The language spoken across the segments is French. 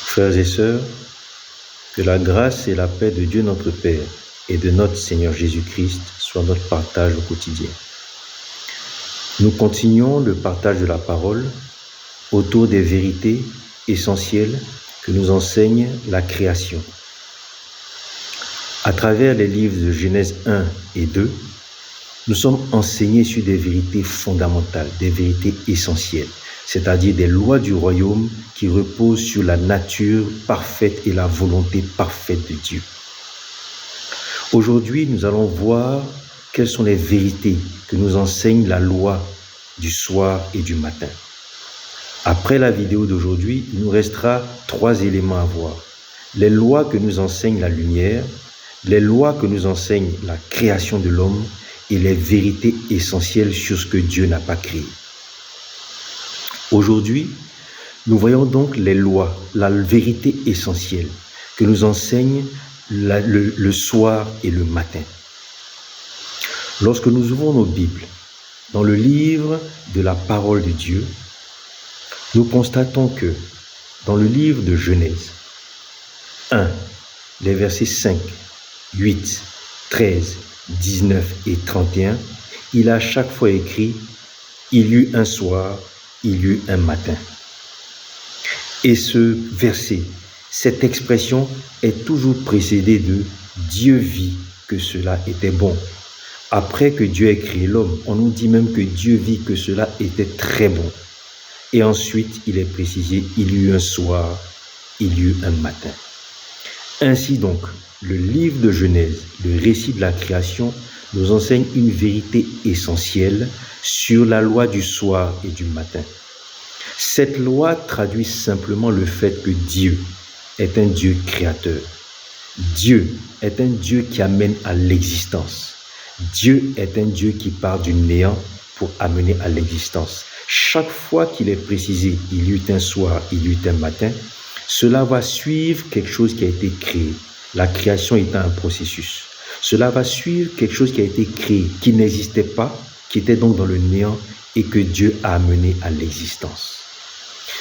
Frères et sœurs, que la grâce et la paix de Dieu notre Père et de notre Seigneur Jésus-Christ soient notre partage au quotidien. Nous continuons le partage de la parole autour des vérités essentielles que nous enseigne la création. À travers les livres de Genèse 1 et 2, nous sommes enseignés sur des vérités fondamentales, des vérités essentielles, c'est-à-dire des lois du royaume qui reposent sur la nature parfaite et la volonté parfaite de Dieu. Aujourd'hui, nous allons voir quelles sont les vérités que nous enseigne la loi du soir et du matin. Après la vidéo d'aujourd'hui, il nous restera 3 éléments à voir. Les lois que nous enseigne la lumière, les lois que nous enseigne la création de l'homme et les vérités essentielles sur ce que Dieu n'a pas créé. Aujourd'hui, nous voyons donc les lois, la vérité essentielle que nous enseigne le soir et le matin. Lorsque nous ouvrons nos Bibles, dans le livre de la parole de Dieu, nous constatons que dans le livre de Genèse 1, les versets 5, 8, 13, 19 et 31, il a à chaque fois écrit « Il y eut un soir, il y eut un matin ». Et ce verset, cette expression est toujours précédée de « Dieu vit que cela était bon ». Après que Dieu ait créé l'homme, on nous dit même que Dieu vit que cela était très bon. Et ensuite, il est précisé « Il y eut un soir, il y eut un matin ». Ainsi donc, le livre de Genèse, le récit de la création, nous enseigne une vérité essentielle sur la loi du soir et du matin. Cette loi traduit simplement le fait que Dieu est un Dieu créateur. Dieu est un Dieu qui amène à l'existence. Dieu est un Dieu qui part du néant pour amener à l'existence. Chaque fois qu'il est précisé « il y eut un soir, il y eut un matin », cela va suivre quelque chose qui a été créé. La création étant un processus. Cela va suivre quelque chose qui a été créé, qui n'existait pas, qui était donc dans le néant et que Dieu a amené à l'existence.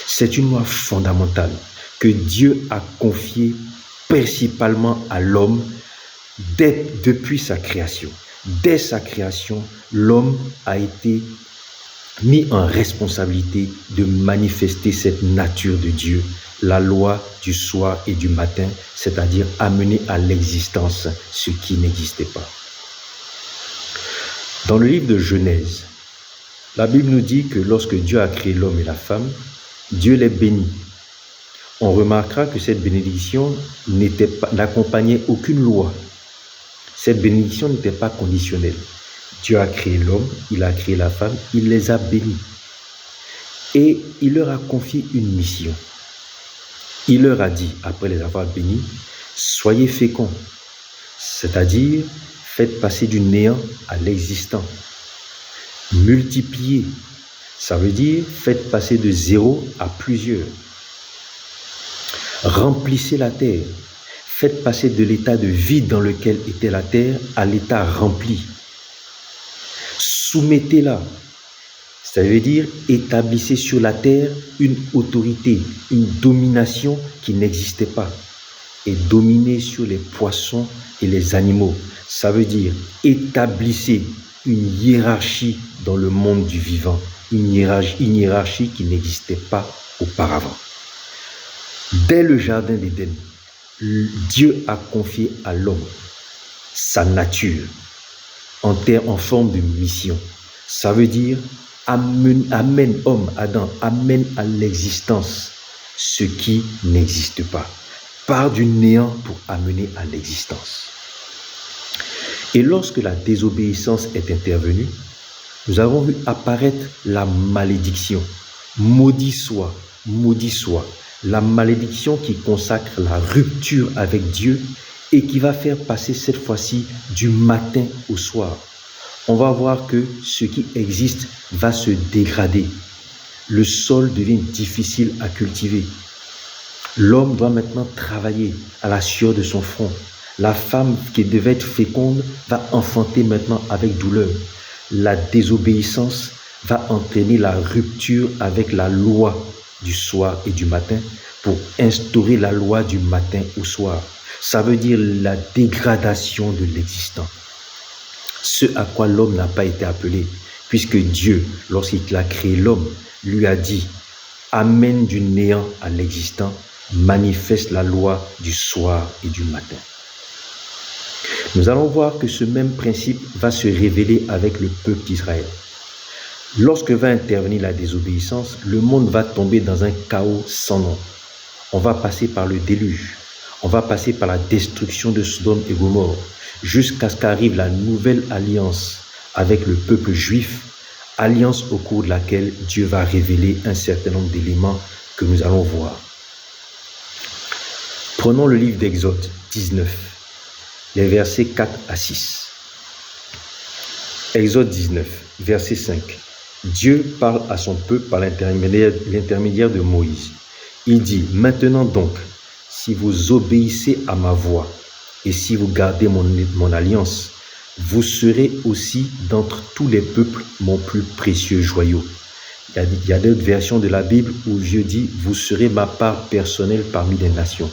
C'est une loi fondamentale que Dieu a confiée principalement à l'homme depuis sa création. Dès sa création, l'homme a été mis en responsabilité de manifester cette nature de Dieu, la loi du soir et du matin, c'est-à-dire amener à l'existence ce qui n'existait pas. Dans le livre de Genèse, la Bible nous dit que lorsque Dieu a créé l'homme et la femme, Dieu les bénit. On remarquera que cette bénédiction n'accompagnait aucune loi. Cette bénédiction n'était pas conditionnelle. Dieu a créé l'homme, il a créé la femme, il les a bénis. Et il leur a confié une mission. Il leur a dit, après les avoir bénis, soyez féconds, c'est-à-dire faites passer du néant à l'existant. Multipliez, ça veut dire faites passer de 0 à plusieurs. Remplissez la terre, faites passer de l'état de vide dans lequel était la terre à l'état rempli. Soumettez-la. Ça veut dire établissez sur la terre une autorité, une domination qui n'existait pas. Et dominez sur les poissons et les animaux. Ça veut dire établissez une hiérarchie dans le monde du vivant. Une hiérarchie qui n'existait pas auparavant. Dès le jardin d'Éden, Dieu a confié à l'homme sa nature en forme de mission. Ça veut dire amène homme, Adam, amène à l'existence ce qui n'existe pas. Part du néant pour amener à l'existence. Et lorsque la désobéissance est intervenue, nous avons vu apparaître la malédiction. Maudit soit, la malédiction qui consacre la rupture avec Dieu et qui va faire passer cette fois-ci du matin au soir. On va voir que ce qui existe va se dégrader. Le sol devient difficile à cultiver. L'homme doit maintenant travailler à la sueur de son front. La femme qui devait être féconde va enfanter maintenant avec douleur. La désobéissance va entraîner la rupture avec la loi du soir et du matin pour instaurer la loi du matin au soir. Ça veut dire la dégradation de l'existant. Ce à quoi l'homme n'a pas été appelé, puisque Dieu, lorsqu'il a créé l'homme, lui a dit « Amène du néant à l'existant, manifeste la loi du soir et du matin ». Nous allons voir que ce même principe va se révéler avec le peuple d'Israël. Lorsque va intervenir la désobéissance, le monde va tomber dans un chaos sans nom. On va passer par le déluge, on va passer par la destruction de Sodome et Gomorrhe, jusqu'à ce qu'arrive la nouvelle alliance avec le peuple juif, alliance au cours de laquelle Dieu va révéler un certain nombre d'éléments que nous allons voir. Prenons le livre d'Exode 19, les versets 4 à 6. Exode 19, verset 5. Dieu parle à son peuple par l'intermédiaire de Moïse. Il dit, « Maintenant donc, si vous obéissez à ma voix et si vous gardez mon alliance, vous serez aussi d'entre tous les peuples mon plus précieux joyau. » Il y a d'autres versions de la Bible où Dieu dit, « Vous serez ma part personnelle parmi les nations,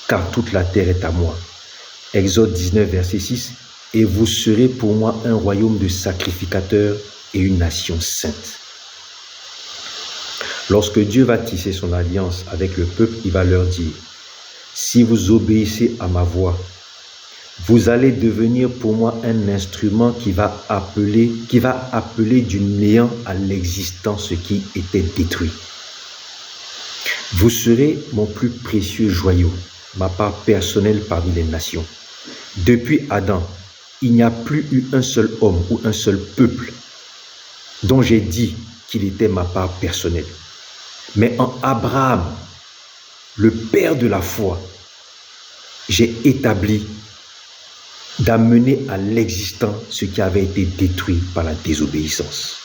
car toute la terre est à moi. » Exode 19, verset 6, « Et vous serez pour moi un royaume de sacrificateurs et une nation sainte. » Lorsque Dieu va tisser son alliance avec le peuple, il va leur dire, « Si vous obéissez à ma voix, vous allez devenir pour moi un instrument qui va appeler du néant à l'existence ce qui était détruit. Vous serez mon plus précieux joyau, ma part personnelle parmi les nations. Depuis Adam, il n'y a plus eu un seul homme ou un seul peuple dont j'ai dit qu'il était ma part personnelle. Mais en Abraham, le père de la foi, j'ai établi d'amener à l'existence ce qui avait été détruit par la désobéissance.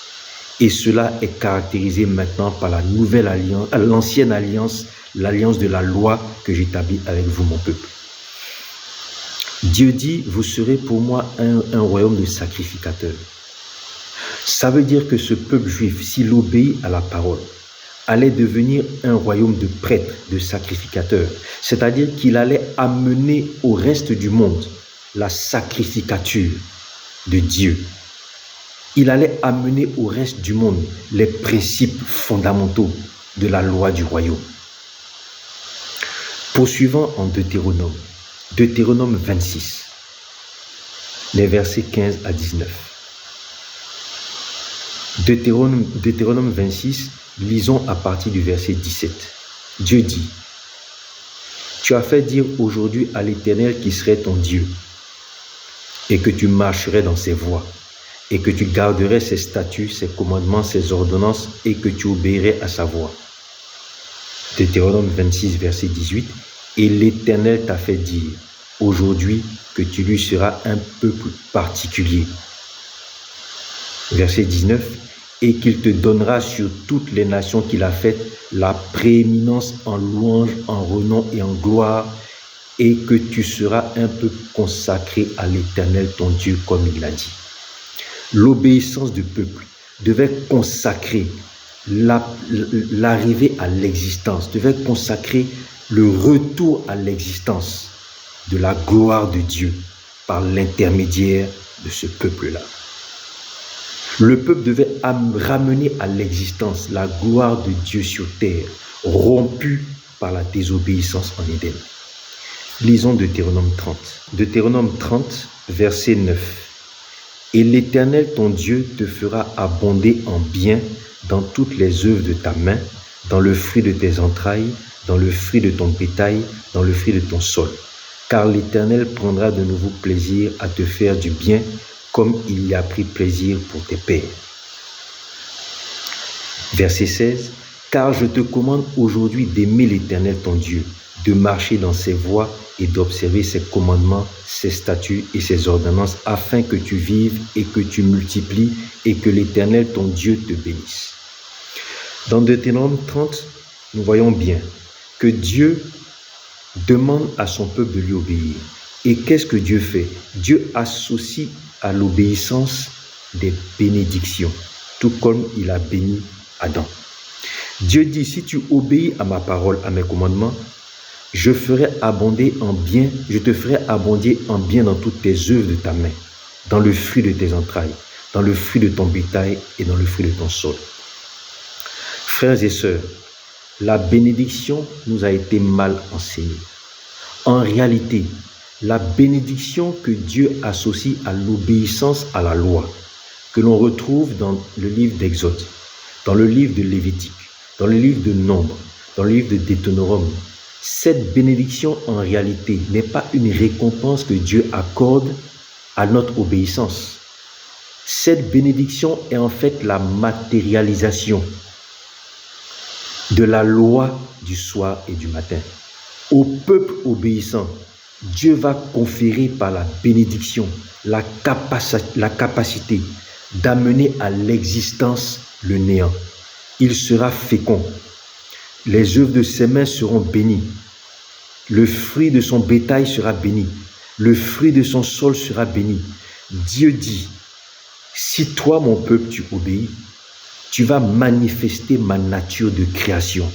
Et cela est caractérisé maintenant par la nouvelle alliance, l'ancienne alliance, l'alliance de la loi que j'établis avec vous, mon peuple. Dieu dit, vous serez pour moi un royaume de sacrificateurs. Ça veut dire que ce peuple juif, s'il obéit à la parole, allait devenir un royaume de prêtres, de sacrificateurs. C'est-à-dire qu'il allait amener au reste du monde la sacrificature de Dieu. Il allait amener au reste du monde les principes fondamentaux de la loi du royaume. Poursuivant en Deutéronome 26, les versets 15 à 19. Deutéronome 26, lisons à partir du verset 17. Dieu dit, « Tu as fait dire aujourd'hui à l'Éternel qui serait ton Dieu, et que tu marcherais dans ses voies, et que tu garderais ses statuts, ses commandements, ses ordonnances, et que tu obéirais à sa voix. » Deutéronome 26, verset 18. « Et l'Éternel t'a fait dire aujourd'hui que tu lui seras un peuple particulier. » Verset 19. « Et qu'il te donnera sur toutes les nations qu'il a faites la prééminence en louange, en renom et en gloire, et que tu seras un peuple consacré à l'Éternel ton Dieu comme il l'a dit. » L'obéissance du peuple devait consacrer l'arrivée à l'existence, devait consacrer le retour à l'existence de la gloire de Dieu par l'intermédiaire de ce peuple-là. Le peuple devait ramener à l'existence la gloire de Dieu sur terre, rompue par la désobéissance en Éden. Lisons Deutéronome 30. Deutéronome 30, verset 9. « Et l'Éternel ton Dieu te fera abonder en bien dans toutes les œuvres de ta main, dans le fruit de tes entrailles, dans le fruit de ton bétail, dans le fruit de ton sol. Car l'Éternel prendra de nouveau plaisir à te faire du bien, comme il y a pris plaisir pour tes pères. » Verset 16. « Car je te commande aujourd'hui d'aimer l'Éternel ton Dieu, de marcher dans ses voies et d'observer ses commandements, ses statuts et ses ordonnances, afin que tu vives et que tu multiplies et que l'Éternel ton Dieu te bénisse. » Dans Deutéronome 30, nous voyons bien que Dieu demande à son peuple de lui obéir. Et qu'est-ce que Dieu fait? Dieu associe à l'obéissance des bénédictions, tout comme il a béni Adam. Dieu dit, si tu obéis à ma parole, à mes commandements, je ferai abonder en bien, je te ferai abonder en bien dans toutes tes œuvres de ta main, dans le fruit de tes entrailles, dans le fruit de ton bétail et dans le fruit de ton sol. Frères et sœurs, la bénédiction nous a été mal enseignée. En réalité, la bénédiction que Dieu associe à l'obéissance à la loi, que l'on retrouve dans le livre d'Exode, dans le livre de Lévitique, dans le livre de Nombre, dans le livre de Deutéronome, cette bénédiction en réalité n'est pas une récompense que Dieu accorde à notre obéissance. Cette bénédiction est en fait la matérialisation de la loi du soir et du matin. Au peuple obéissant, Dieu va conférer par la bénédiction la capacité d'amener à l'existence le néant. Il sera fécond. Les œuvres de ses mains seront bénies. Le fruit de son bétail sera béni. Le fruit de son sol sera béni. Dieu dit, si toi, mon peuple, tu obéis, tu vas manifester ma nature de création.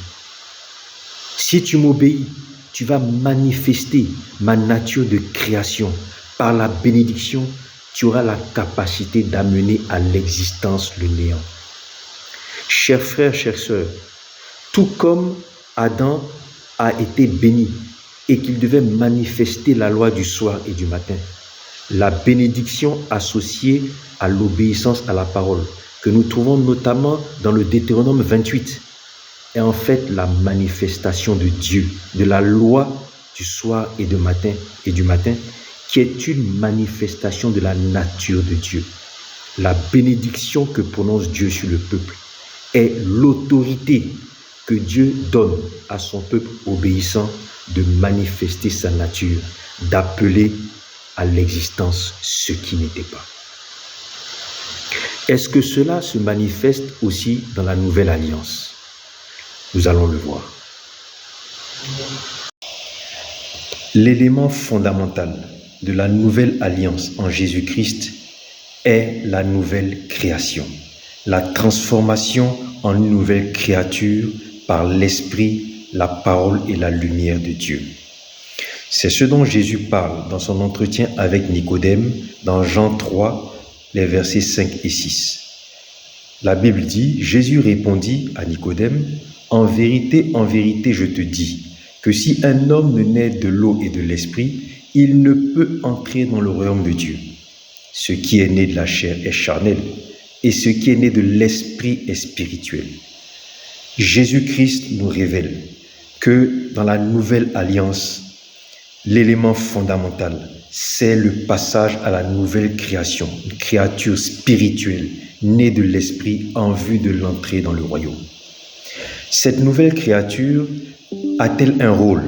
Si tu m'obéis, tu vas manifester ma nature de création. Par la bénédiction, tu auras la capacité d'amener à l'existence le néant. Chers frères, chères sœurs, tout comme Adam a été béni et qu'il devait manifester la loi du soir et du matin, la bénédiction associée à l'obéissance à la parole, que nous trouvons notamment dans le Deutéronome 28, est en fait la manifestation de Dieu, de la loi du soir et du matin, qui est une manifestation de la nature de Dieu. La bénédiction que prononce Dieu sur le peuple est l'autorité que Dieu donne à son peuple obéissant de manifester sa nature, d'appeler à l'existence ce qui n'était pas. Est-ce que cela se manifeste aussi dans la nouvelle alliance? Nous allons le voir. L'élément fondamental de la nouvelle alliance en Jésus-Christ est la nouvelle création, la transformation en une nouvelle créature par l'Esprit, la parole et la lumière de Dieu. C'est ce dont Jésus parle dans son entretien avec Nicodème dans Jean 3, les versets 5 et 6. La Bible dit, Jésus répondit à Nicodème, en vérité, je te dis que si un homme ne naît de l'eau et de l'esprit, il ne peut entrer dans le royaume de Dieu. Ce qui est né de la chair est charnel, et ce qui est né de l'esprit est spirituel. Jésus-Christ nous révèle que dans la nouvelle alliance, l'élément fondamental, c'est le passage à la nouvelle création, une créature spirituelle, née de l'esprit en vue de l'entrée dans le royaume. Cette nouvelle créature a-t-elle un rôle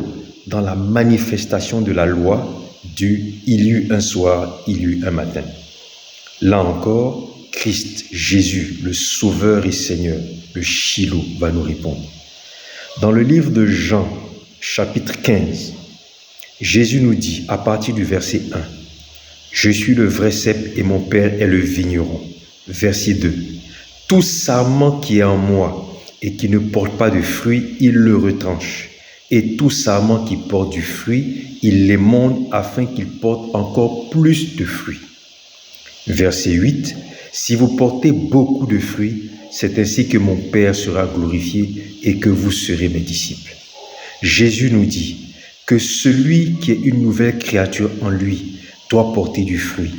dans la manifestation de la loi du « il y eut un soir, il y eut un matin ». Là encore, Christ, Jésus, le Sauveur et Seigneur, le Shiloh, va nous répondre. Dans le livre de Jean, chapitre 15, Jésus nous dit, à partir du verset 1, « Je suis le vrai cep et mon Père est le vigneron. » Verset 2, « Tout sarment qui est en moi et qui ne porte pas de fruit, il le retranche. Et tout sarment qui porte du fruit, il l'émonde afin qu'il porte encore plus de fruits. » Verset 8, « Si vous portez beaucoup de fruits, c'est ainsi que mon Père sera glorifié et que vous serez mes disciples. » Jésus nous dit que celui qui est une nouvelle créature en lui doit porter du fruit.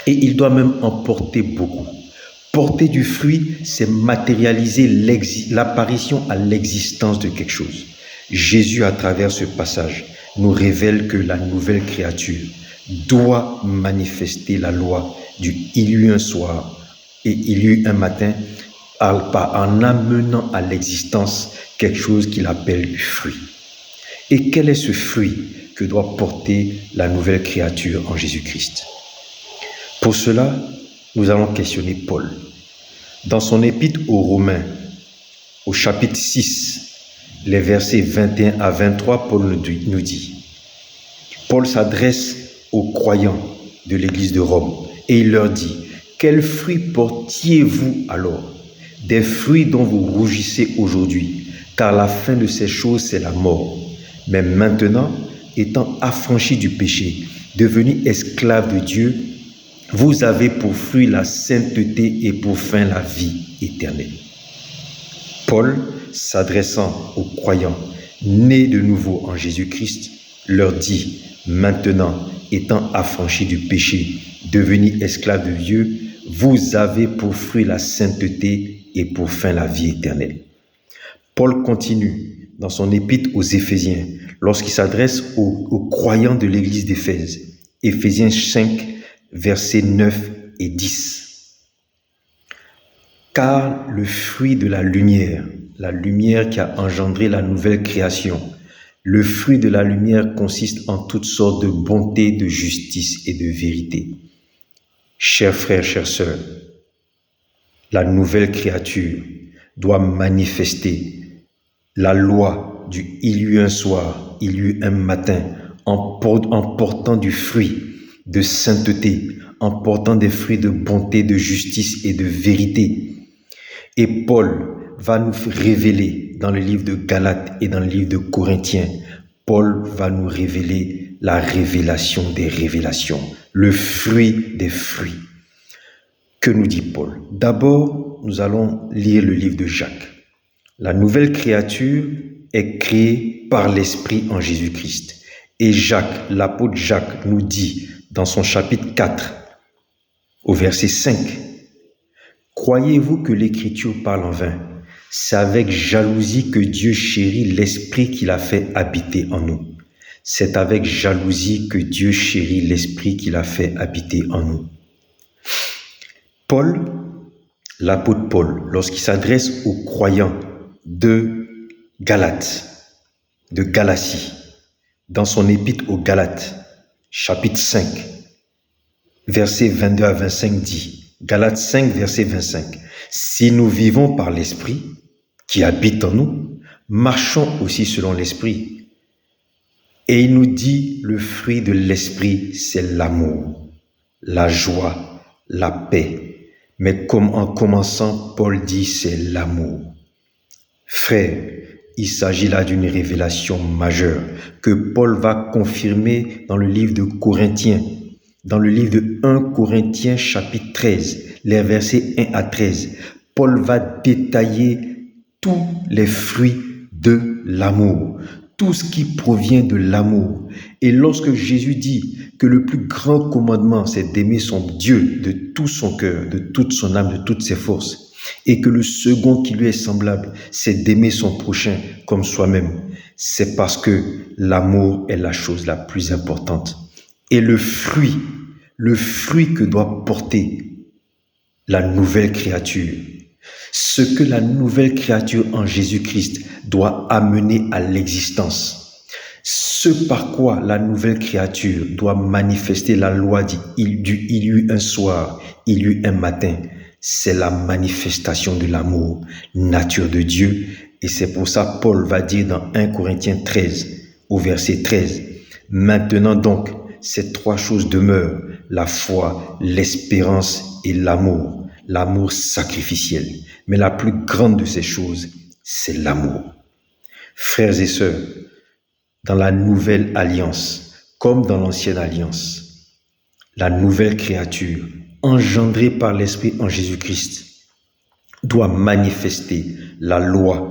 Et il doit même en porter beaucoup. Porter du fruit, c'est matérialiser l'apparition à l'existence de quelque chose. Jésus, à travers ce passage, nous révèle que la nouvelle créature doit manifester la loi du « il y eut un soir et il y eut un matin » en amenant à l'existence quelque chose qu'il appelle du fruit. Et quel est ce fruit que doit porter la nouvelle créature en Jésus-Christ? Pour cela, nous allons questionner Paul. Dans son épître aux Romains, au chapitre 6, les versets 21 à 23, Paul nous dit, Paul s'adresse aux croyants de l'église de Rome et il leur dit, « Quel fruit portiez-vous alors ? des fruits dont vous rougissez aujourd'hui, car la fin de ces choses, c'est la mort. Mais maintenant, étant affranchis du péché, devenus esclaves de Dieu, vous avez pour fruit la sainteté et pour fin la vie éternelle. Paul, s'adressant aux croyants nés de nouveau en Jésus-Christ, leur dit, maintenant, étant affranchis du péché, devenus esclaves de Dieu, vous avez pour fruit la sainteté et pour fin la vie éternelle. Paul continue dans son épître aux Éphésiens, lorsqu'il s'adresse aux croyants de l'église d'Éphèse. Éphésiens 5, versets 9 et 10. Car le fruit de la lumière qui a engendré la nouvelle création, le fruit de la lumière consiste en toutes sortes de bonté, de justice et de vérité. Chers frères, chères sœurs, la nouvelle créature doit manifester la loi du « il y eut un soir, il y eut un matin » en portant du fruit de sainteté, en portant des fruits de bonté, de justice et de vérité. Et Paul va nous révéler dans le livre de Galates et dans le livre de Corinthiens, Paul va nous révéler la révélation des révélations, le fruit des fruits. Que nous dit Paul? D'abord, nous allons lire le livre de Jacques. La nouvelle créature est créée par l'Esprit en Jésus-Christ. Et Jacques, l'apôtre Jacques, nous dit dans son chapitre 4, au verset 5, « Croyez-vous que l'Écriture parle en vain? C'est avec jalousie que Dieu chérit l'Esprit qu'il a fait habiter en nous. C'est avec jalousie que Dieu chérit l'Esprit qu'il a fait habiter en nous. » Paul, l'apôtre Paul, lorsqu'il s'adresse aux croyants de Galates, de Galatie, dans son épître aux Galates, chapitre 5, versets 22 à 25 dit, Galates 5, verset 25, « Si nous vivons par l'Esprit qui habite en nous, marchons aussi selon l'Esprit. » Et il nous dit, le fruit de l'Esprit, c'est l'amour, la joie, la paix. Mais comme en commençant, Paul dit, c'est l'amour. Frère, il s'agit là d'une révélation majeure que Paul va confirmer dans le livre de Corinthiens. Dans le livre de 1 Corinthiens chapitre 13, les versets 1 à 13, Paul va détailler tous les fruits de l'amour, tout ce qui provient de l'amour. Et lorsque Jésus dit que le plus grand commandement, c'est d'aimer son Dieu de tout son cœur, de toute son âme, de toutes ses forces, et que le second qui lui est semblable, c'est d'aimer son prochain comme soi-même, c'est parce que l'amour est la chose la plus importante. Et le fruit que doit porter la nouvelle créature, ce que la nouvelle créature en Jésus-Christ doit amener à l'existence, ce par quoi la nouvelle créature doit manifester la loi du il y eut un soir, il y eut un matin, c'est la manifestation de l'amour, nature de Dieu. Et c'est pour ça Paul va dire dans 1 Corinthiens 13, au verset 13, « Maintenant donc, ces trois choses demeurent, la foi, l'espérance et l'amour sacrificiel. Mais la plus grande de ces choses, c'est l'amour. » Frères et sœurs, dans la nouvelle alliance, comme dans l'ancienne alliance, la nouvelle créature, engendrée par l'Esprit en Jésus-Christ, doit manifester la loi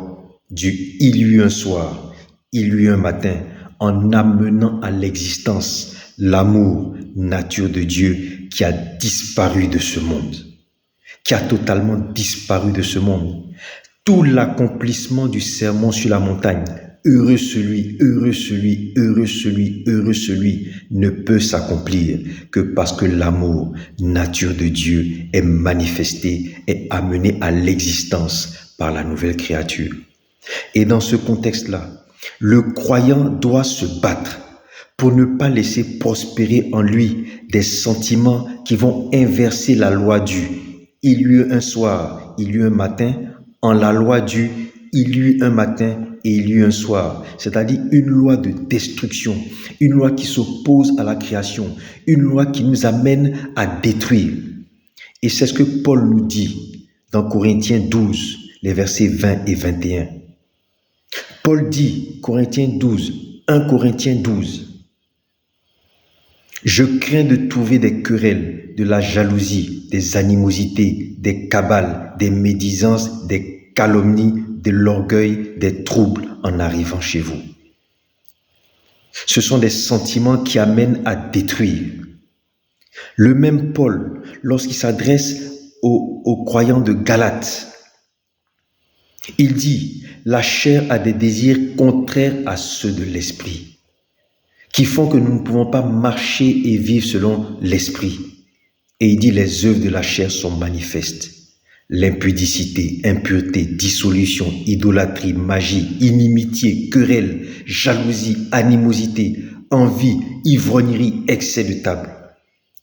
du « il y eut un soir, il y eut un matin » en amenant à l'existence l'amour, nature de Dieu qui a disparu de ce monde, qui a totalement disparu de ce monde. Tout l'accomplissement du sermon sur la montagne, heureux celui, heureux celui, heureux celui, heureux celui, ne peut s'accomplir que parce que l'amour, nature de Dieu, est manifesté, est amené à l'existence par la nouvelle créature. Et dans ce contexte-là, le croyant doit se battre pour ne pas laisser prospérer en lui des sentiments qui vont inverser la loi du « il y eut un soir, il y eut un matin » en la loi du « il y eut un matin et il y eut un soir », c'est-à-dire une loi de destruction, une loi qui s'oppose à la création, une loi qui nous amène à détruire. Et c'est ce que Paul nous dit dans Corinthiens 12, les versets 20 et 21. Paul dit, Corinthiens 12, 1 Corinthiens 12, « Je crains de trouver des querelles, de la jalousie, des animosités, des cabales, des médisances, des calomnies, de l'orgueil, des troubles en arrivant chez vous. » Ce sont des sentiments qui amènent à détruire. Le même Paul, lorsqu'il s'adresse aux croyants de Galate, il dit, la chair a des désirs contraires à ceux de l'esprit, qui font que nous ne pouvons pas marcher et vivre selon l'esprit. Et il dit, les œuvres de la chair sont manifestes. L'impudicité, impureté, dissolution, idolâtrie, magie, inimitié, querelle, jalousie, animosité, envie, ivrognerie, excès de table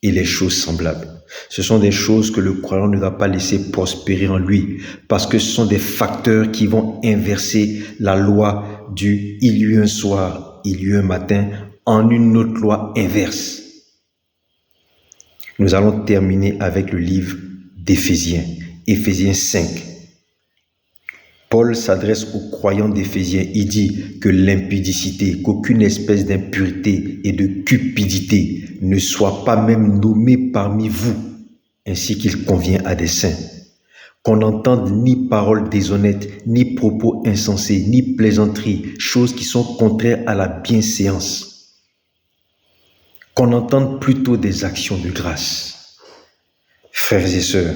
et les choses semblables. Ce sont des choses que le croyant ne doit pas laisser prospérer en lui parce que ce sont des facteurs qui vont inverser la loi du « il y eut un soir, il y eut un matin » en une autre loi inverse. Nous allons terminer avec le livre d'Éphésiens, Éphésiens 5. Paul s'adresse aux croyants d'Éphésiens. Il dit que l'impudicité, qu'aucune espèce d'impureté et de cupidité ne soit pas même nommée parmi vous, ainsi qu'il convient à des saints. Qu'on n'entende ni paroles déshonnêtes, ni propos insensés, ni plaisanteries, choses qui sont contraires à la bienséance. Qu'on entende plutôt des actions de grâce. Frères et sœurs,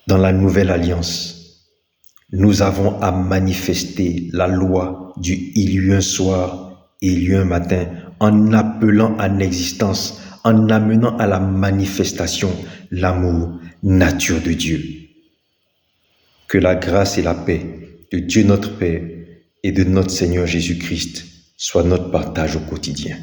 dans la nouvelle alliance, nous avons à manifester la loi du « il y eut un soir et il y eut un matin » en appelant à l'existence, en amenant à la manifestation l'amour, nature de Dieu. Que la grâce et la paix de Dieu notre Père et de notre Seigneur Jésus-Christ soient notre partage au quotidien.